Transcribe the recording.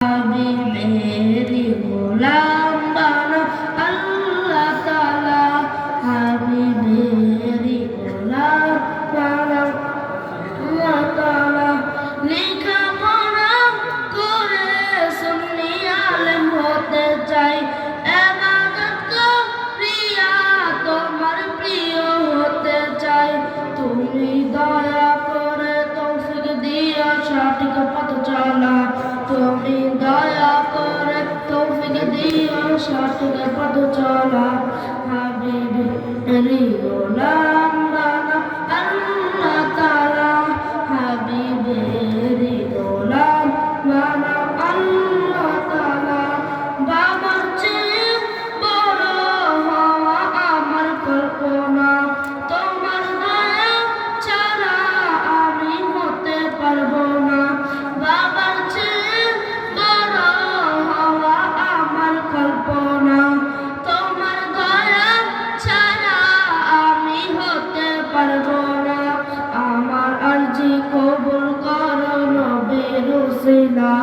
হাবিবেরি গোলাম বানা আল্লাহ তাআলা, হাবিবেরি গোলাম বানা আল্লাহ তাআলা। লেখা পড়া করে সুন্নি আলেম হতে চাই, ইবাদত করিয়া তোমার প্রিয় হতে চাই। তুমি দয়া করে তৌফিক দিও সঠিক পথ চলা, তুমি দয়া করে তৌফিক দিও সঠিক পথ চলা। হাবিবেরি গোলাম বানা আল্লাহ তাআলা, হাবিবেরি গোলাম বানা আল্লাহ তাআলা। বাবার চেয়ে বড় হওয়া আমার কল্পনা, তোমার দয়া ছাড়া আমি হতে পারবো না। বাবার চেয়ে বড় হওয়া আমার কল্পনা, তোমার দয়া ছাড়া আমি হতে পারবো না। আমার আরজি কবুল করো নবীর উসিলা,